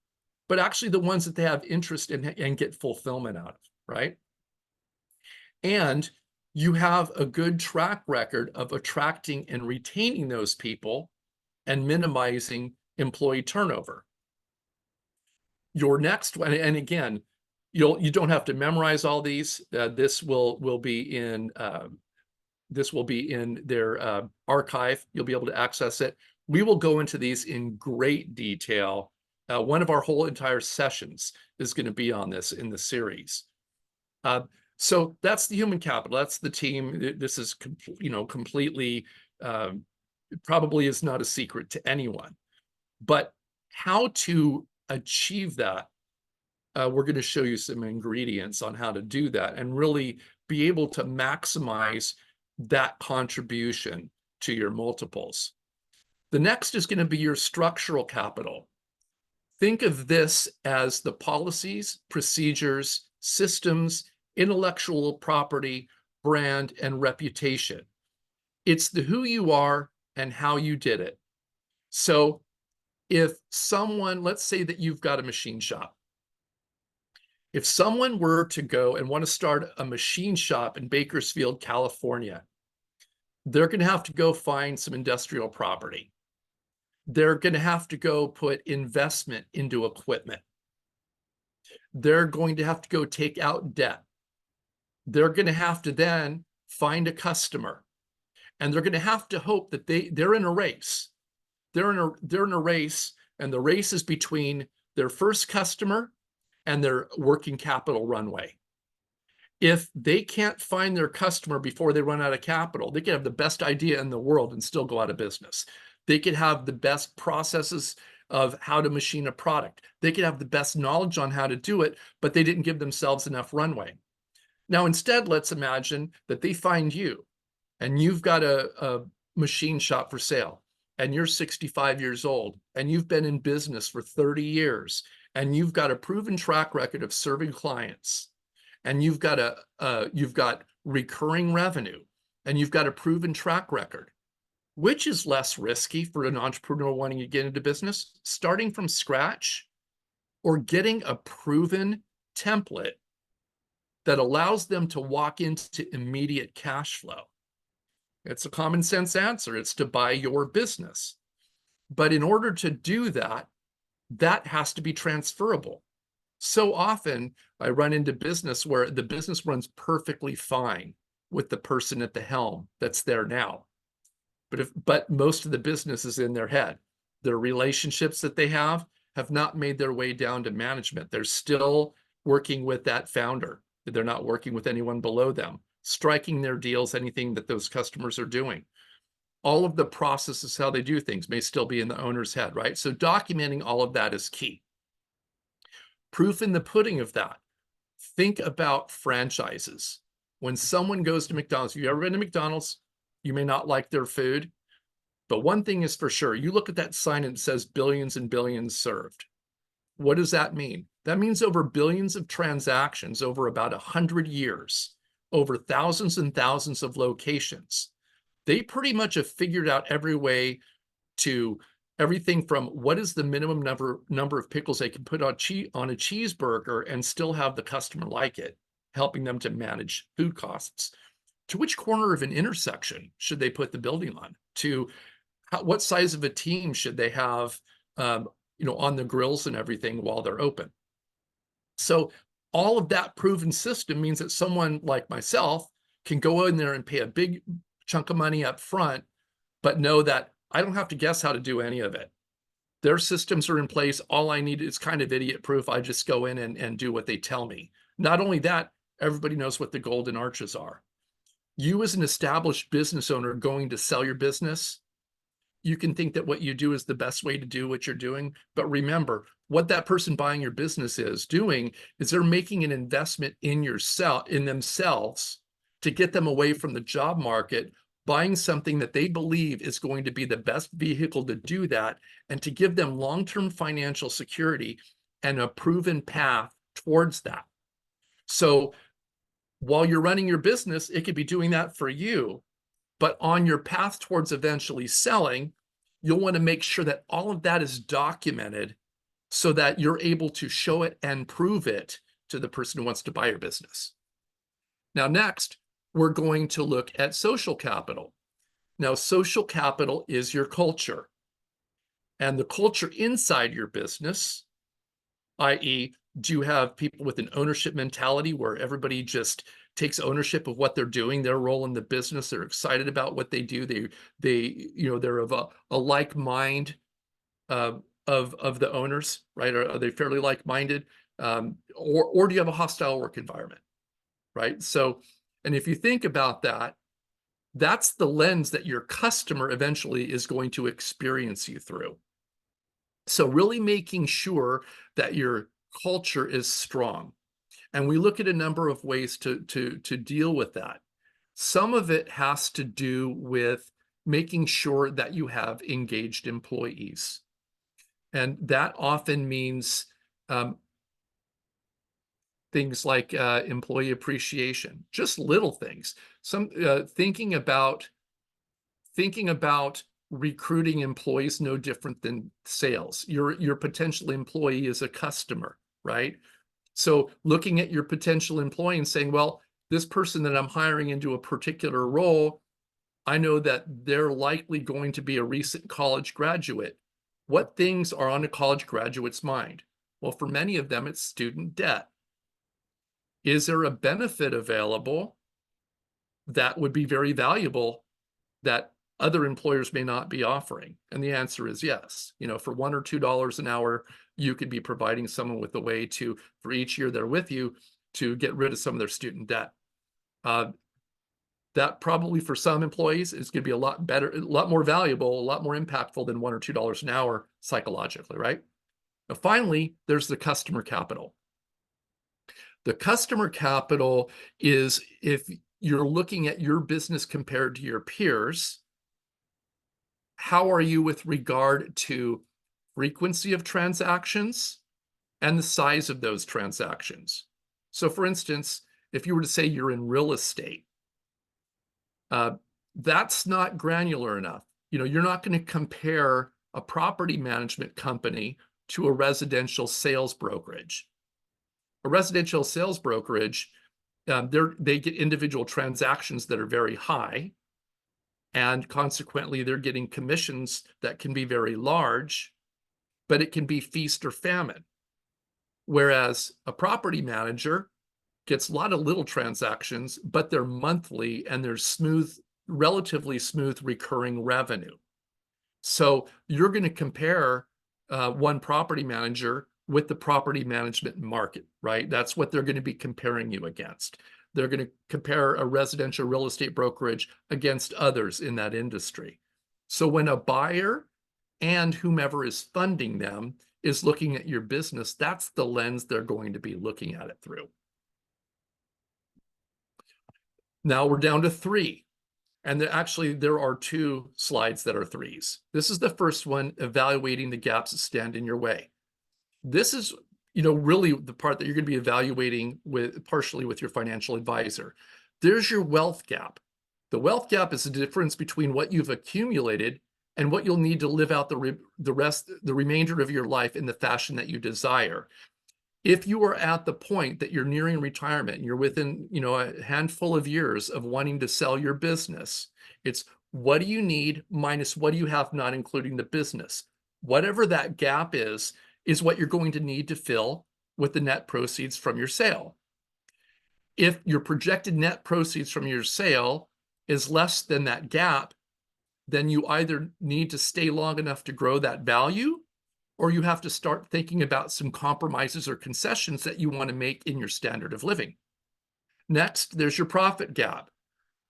but actually the ones that they have interest in and get fulfillment out of, right? And you have a good track record of attracting and retaining those people and minimizing employee turnover. Your next one, and again, you don't have to memorize all these. This will be in their archive. You'll be able to access it. We will go into these in great detail. One of our whole entire sessions is going to be on this in the series. So that's the human capital. That's the team. This is completely probably is not a secret to anyone. But how to achieve that, we're going to show you some ingredients on how to do that and really be able to maximize that contribution to your multiples. The next is going to be your structural capital. Think of this as the policies, procedures, systems, intellectual property, brand, and reputation. It's the who you are and how you did it. So if someone, let's say that you've got a machine shop. If someone were to go and want to start a machine shop in Bakersfield, California, they're going to have to go find some industrial property. They're going to have to go put investment into equipment. They're going to have to go take out debt. They're going to have to then find a customer. And they're going to have to hope that they're in a race. They're in a race, and the race is between their first customer and their working capital runway. if they can't find their customer before they run out of capital, they could have the best idea in the world and still go out of business. They could have the best processes of how to machine a product. They could have the best knowledge on how to do it, but they didn't give themselves enough runway. Now, instead, let's imagine that they find you and you've got a machine shop for sale and you're 65 years old and you've been in business for 30 years and you've got a proven track record of serving clients and you've got recurring revenue and you've got a proven track record. Which is less risky for an entrepreneur wanting to get into business, starting from scratch or getting a proven template that allows them to walk into immediate cash flow? It's a common sense answer. It's to buy your business. But in order to do that, that has to be transferable. So often I run into business where the business runs perfectly fine with the person at the helm that's there now. But most of the business is in their head. Their relationships that they have not made their way down to management. They're still working with that founder. They're not working with anyone below them, striking their deals, anything that those customers are doing. All of the processes, how they do things, may still be in the owner's head, right? So documenting all of that is key. Proof in the pudding of that. Think about franchises. When someone goes to McDonald's, have you ever been to McDonald's? You may not like their food, but one thing is for sure, you look at that sign and it says billions and billions served. What does that mean? That means over billions of transactions over about 100 years, over thousands and thousands of locations. They pretty much have figured out every way to everything from what is the minimum number of pickles they can put on a cheeseburger and still have the customer like it, helping them to manage food costs. To which corner of an intersection should they put the building on? To what size of a team should they have, on the grills and everything while they're open? So all of that proven system means that someone like myself can go in there and pay a big chunk of money up front, but know that I don't have to guess how to do any of it. Their systems are in place. All I need is kind of idiot proof. I just go in and do what they tell me. Not only that, everybody knows what the golden arches are. You as an established business owner going to sell your business, you can think that what you do is the best way to do what you're doing. But remember, what that person buying your business is doing is they're making an investment in themselves to get them away from the job market, buying something that they believe is going to be the best vehicle to do that, and to give them long-term financial security and a proven path towards that. So while you're running your business, it could be doing that for you. But on your path towards eventually selling, you'll want to make sure that all of that is documented so that you're able to show it and prove it to the person who wants to buy your business. Now, next, we're going to look at social capital. Now, social capital is your culture. And the culture inside your business, i.e., do you have people with an ownership mentality where everybody just takes ownership of what they're doing, their role in the business? They're excited about what they do. They're of a like mind of the owners, right? Are they fairly like-minded? Or do you have a hostile work environment, right? So, and if you think about that, that's the lens that your customer eventually is going to experience you through. So really making sure that your culture is strong. And we look at a number of ways to deal with that. Some of it has to do with making sure that you have engaged employees. And that often means things like employee appreciation, just little things. Some thinking about recruiting employees no different than sales. Your potential employee is a customer, right? So looking at your potential employee and saying, well, this person that I'm hiring into a particular role, I know that they're likely going to be a recent college graduate. What things are on a college graduate's mind? Well, for many of them, it's student debt. Is there a benefit available that would be very valuable that other employers may not be offering? And the answer is yes. For $1 or $2 an hour, you could be providing someone with a way to, for each year they're with you, to get rid of some of their student debt. That probably for some employees is going to be a lot better, a lot more valuable, a lot more impactful than $1 or $2 an hour psychologically, right? Now, finally, there's the customer capital. The customer capital is if you're looking at your business compared to your peers, how are you with regard to frequency of transactions and the size of those transactions? So for instance, if you were to say you're in real estate, that's not granular enough. You're not going to compare a property management company to a residential sales brokerage. A residential sales brokerage, they get individual transactions that are very high, and consequently, they're getting commissions that can be very large, but it can be feast or famine. Whereas a property manager gets a lot of little transactions, but they're monthly and they're smooth, relatively smooth recurring revenue. So you're going to compare one property manager with the property management market, right? That's what they're going to be comparing you against. They're going to compare a residential real estate brokerage against others in that industry. So when a buyer and whomever is funding them is looking at your business, that's the lens they're going to be looking at it through. Now we're down to 3. And actually, there are 2 slides that are 3s. This is the first one, evaluating the gaps that stand in your way. This is, really the part that you're going to be evaluating partially with your financial advisor. There's your wealth gap. The wealth gap is the difference between what you've accumulated and what you'll need to live out the remainder of your life in the fashion that you desire. If you are at the point that you're nearing retirement and you're within, a handful of years of wanting to sell your business, it's what do you need minus what do you have, not including the business. Whatever that gap is what you're going to need to fill with the net proceeds from your sale. If your projected net proceeds from your sale is less than that gap, then you either need to stay long enough to grow that value, or you have to start thinking about some compromises or concessions that you want to make in your standard of living. Next, there's your profit gap.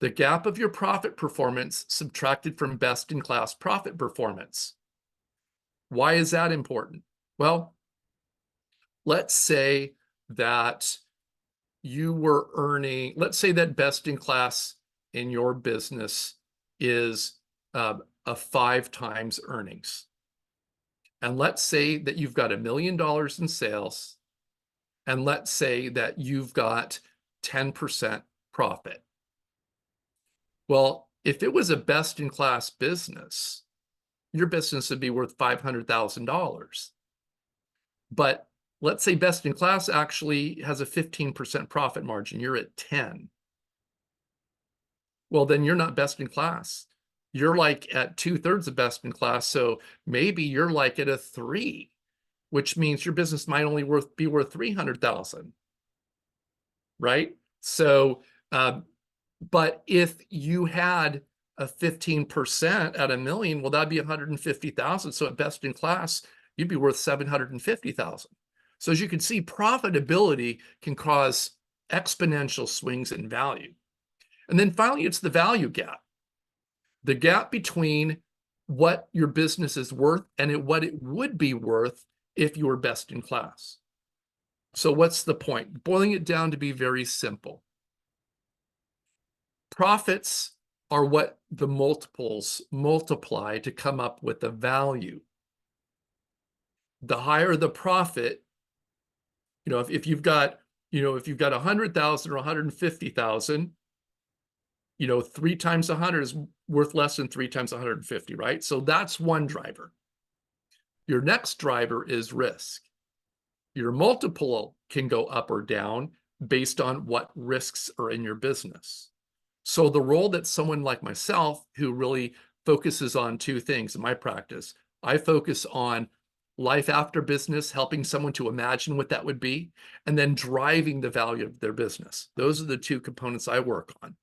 The gap of your profit performance subtracted from best-in-class profit performance. Why is that important? Well, let's say that you were earning, let's say that best-in-class in your business is a 5 times earnings. And let's say that you've got $1 million in sales, and let's say that you've got 10% profit. Well, if it was a best-in-class business, your business would be worth $500,000. But let's say best-in-class actually has a 15% profit margin. You're at 10. Well, then you're not best-in-class. You're like at 2/3 of best in class. So maybe you're like at a 3, which means your business might only be worth 300,000, right? So, but if you had a 15% at $1 million, well, that'd be 150,000. So at best in class, you'd be worth 750,000. So as you can see, profitability can cause exponential swings in value. And then finally, it's the value gap. The gap between what your business is worth and what it would be worth if you were best in class. So what's the point? Boiling it down to be very simple. Profits are what the multiples multiply to come up with the value. The higher the profit, if you've got, if you've got 100,000 or 150,000, 3 times 100 is worth less than 3 times 150, right? So that's one driver. Your next driver is risk. Your multiple can go up or down based on what risks are in your business. So the role that someone like myself, who really focuses on 2 things in my practice, I focus on life after business, helping someone to imagine what that would be, and then driving the value of their business. Those are the 2 components I work on.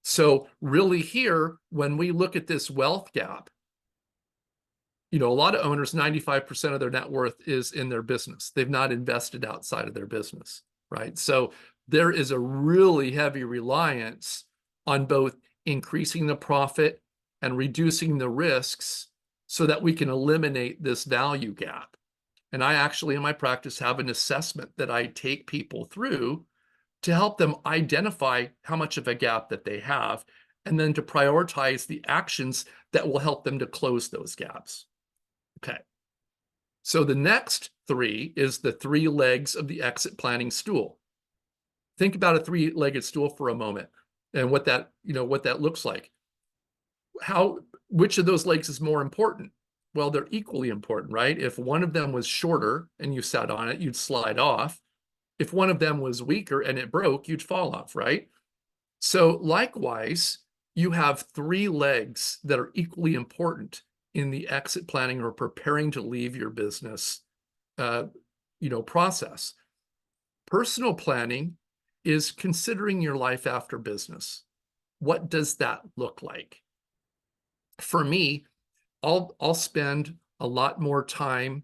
So really here, when we look at this wealth gap, a lot of owners, 95% of their net worth is in their business. They've not invested outside of their business. right? So there is a really heavy reliance on both increasing the profit and reducing the risks so that we can eliminate this value gap. And I actually, in my practice, have an assessment that I take people through to help them identify how much of a gap that they have, and then to prioritize the actions that will help them to close those gaps. Okay. So the next three is the 3 legs of the exit planning stool. Think about a 3-legged stool for a moment and what that looks like. Which of those legs is more important? Well, they're equally important, right? If one of them was shorter and you sat on it, you'd slide off. If one of them was weaker and it broke, you'd fall off, right? So likewise, you have 3 legs that are equally important in the exit planning or preparing to leave your business, process. Personal planning is considering your life after business. What does that look like? For me, I'll spend a lot more time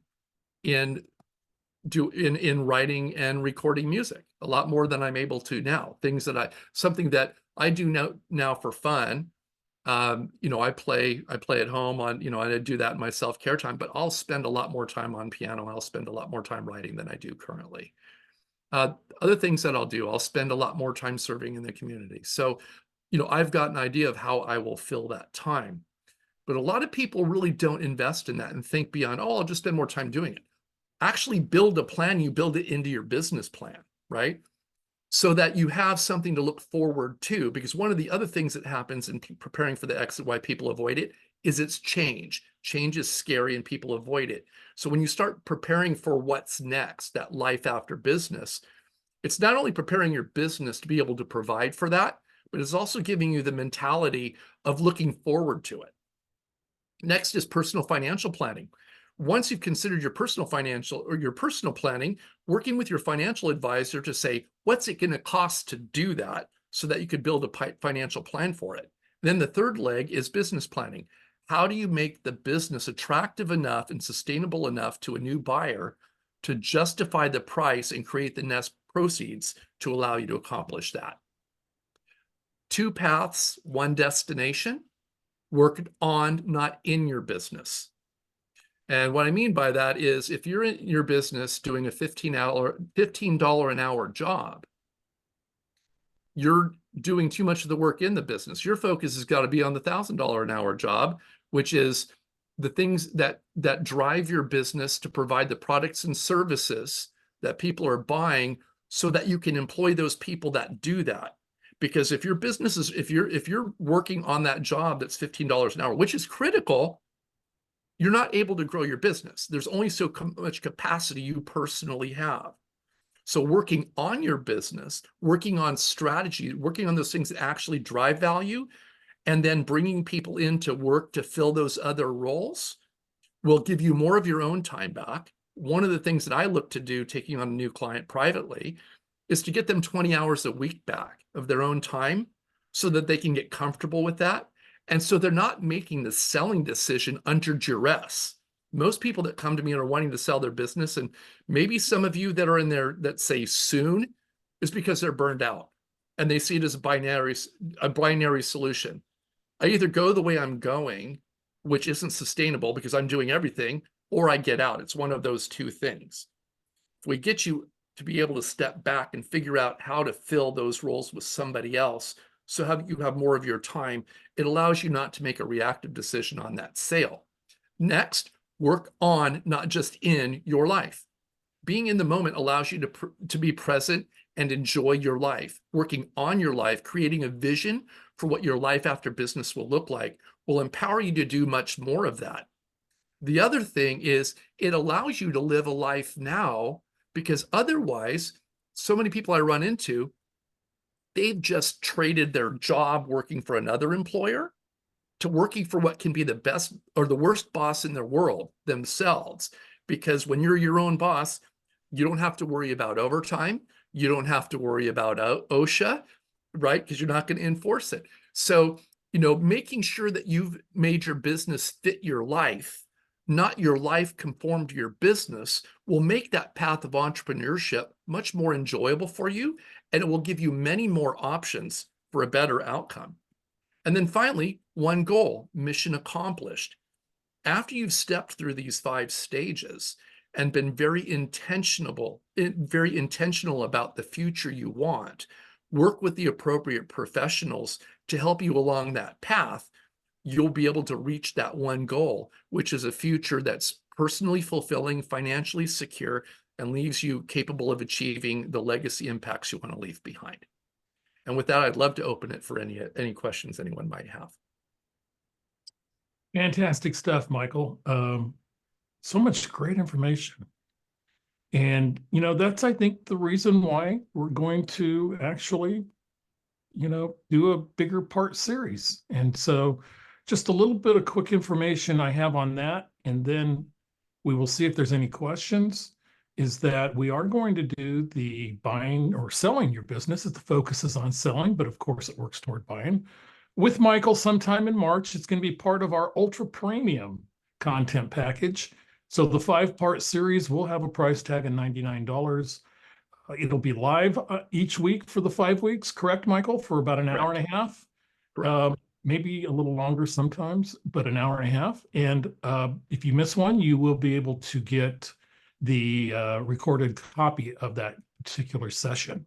in writing and recording music, a lot more than I'm able to now. Something that I do now for fun. I play at home on, and I do that in my self-care time, but I'll spend a lot more time on piano. I'll spend a lot more time writing than I do currently. Other things that I'll spend a lot more time serving in the community. So, I've got an idea of how I will fill that time. But a lot of people really don't invest in that and think beyond, oh, I'll just spend more time doing it. Actually build a plan. You build it into your business plan, right? So that you have something to look forward to. Because one of the other things that happens in preparing for the exit, why people avoid it, is it's change. Change is scary and people avoid it. So when you start preparing for what's next, that life after business, it's not only preparing your business to be able to provide for that, but it's also giving you the mentality of looking forward to it. Next is personal financial planning. Once you've considered your personal planning, working with your financial advisor to say, what's it going to cost to do that so that you could build a financial plan for it. Then the third leg is business planning. How do you make the business attractive enough and sustainable enough to a new buyer to justify the price and create the net proceeds to allow you to accomplish that? 2 paths, 1 destination. Work on, not in your business. And what I mean by that is if you're in your business doing a $15 an hour job, you're doing too much of the work in the business. Your focus has got to be on the $1,000 an hour job, which is the things that drive your business to provide the products and services that people are buying so that you can employ those people that do that. Because if your business is, if you're working on that job that's $15 an hour, which is critical, you're not able to grow your business. There's only so much capacity you personally have. So working on your business, working on strategy, working on those things that actually drive value, and then bringing people in to work to fill those other roles will give you more of your own time back. One of the things that I look to do, taking on a new client privately, is to get them 20 hours a week back of their own time so that they can get comfortable with that. And so they're not making the selling decision under duress. Most people that come to me and are wanting to sell their business, and maybe some of you that are in there that say soon, is because they're burned out and they see it as a binary solution. I either go the way I'm going, which isn't sustainable because I'm doing everything, or I get out. It's one of those 2 things. If we get you to be able to step back and figure out how to fill those roles with somebody else, so you have more of your time, it allows you not to make a reactive decision on that sale. Next, work on, not just in, your life. Being in the moment allows you to be present and enjoy your life. Working on your life, creating a vision for what your life after business will look like, will empower you to do much more of that. The other thing is it allows you to live a life now, because otherwise, so many people I run into, they've just traded their job working for another employer to working for what can be the best or the worst boss in the world themselves. Because when you're your own boss, you don't have to worry about overtime. You don't have to worry about OSHA, right? Because you're not going to enforce it. So, making sure that you've made your business fit your life not your life conform to your business, will make that path of entrepreneurship much more enjoyable for you, and it will give you many more options for a better outcome. And then finally, one goal, mission accomplished. After you've stepped through these 5 stages and been very intentional about the future you want, work with the appropriate professionals to help you along that path, you'll be able to reach that one goal, which is a future that's personally fulfilling, financially secure, and leaves you capable of achieving the legacy impacts you want to leave behind. And with that, I'd love to open it for any questions anyone might have. Fantastic stuff, Michael. So much great information. And, that's, I think, the reason why we're going to actually, do a bigger part series. And so just a little bit of quick information I have on that, and then we will see if there's any questions, is that we are going to do the buying or selling your business. The focus is on selling, but of course it works toward buying. With Michael sometime in March, it's going to be part of our ultra premium content package. So the 5-part series will have a price tag of $99. It'll be live each week for the 5 weeks, correct, Michael? For about an hour and a half, maybe a little longer sometimes, but an hour and a half. And if you miss one, you will be able to get the recorded copy of that particular session.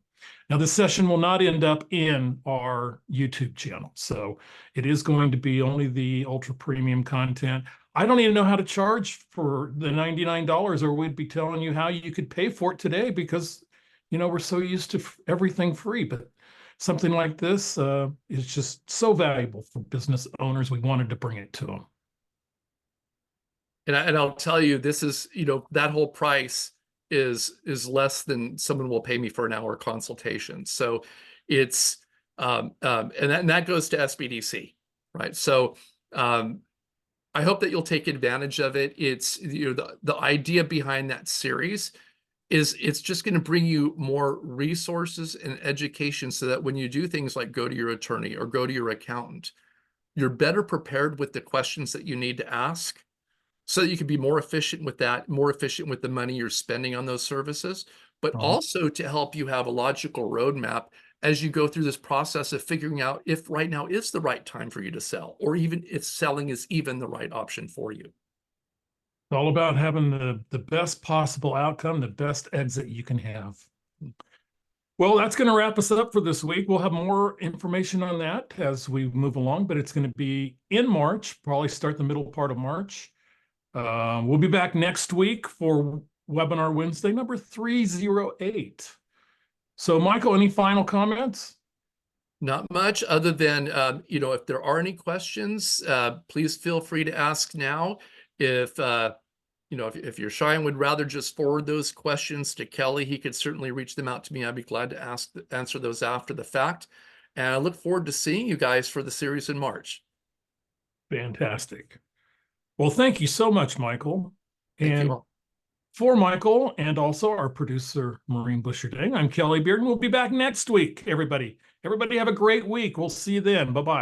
Now, this session will not end up in our YouTube channel, so it is going to be only the ultra premium content. I don't even know how to charge for the $99, or we'd be telling you how you could pay for it today, because we're so used to everything free. But something like this is just so valuable for business owners. We wanted to bring it to them. And I'll tell you, this is, that whole price is less than someone will pay me for an hour consultation. So it's and that goes to SBDC, right? So I hope that you'll take advantage of it. It's the idea behind that series is it's just going to bring you more resources and education, so that when you do things like go to your attorney or go to your accountant, you're better prepared with the questions that you need to ask, so that you can be more efficient with that, more efficient with the money you're spending on those services, but also to help you have a logical roadmap as you go through this process of figuring out if right now is the right time for you to sell, or even if selling is even the right option for you. It's all about having the best possible outcome, the best exit you can have. Well, that's going to wrap us up for this week. We'll have more information on that as we move along, but it's going to be in March, probably start the middle part of March. We'll be back next week for Webinar Wednesday, number 308. So, Michael, any final comments? Not much, other than, if there are any questions, please feel free to ask now. If you're shy and would rather just forward those questions to Kelly, he could certainly reach them out to me. I'd be glad to answer those after the fact. And I look forward to seeing you guys for the series in March. Fantastic. Well, thank you so much, Michael. Thank you all. For Michael and also our producer, Maureen Busherding, I'm Kelly Bearden. We'll be back next week, everybody. Everybody have a great week. We'll see you then. Bye-bye.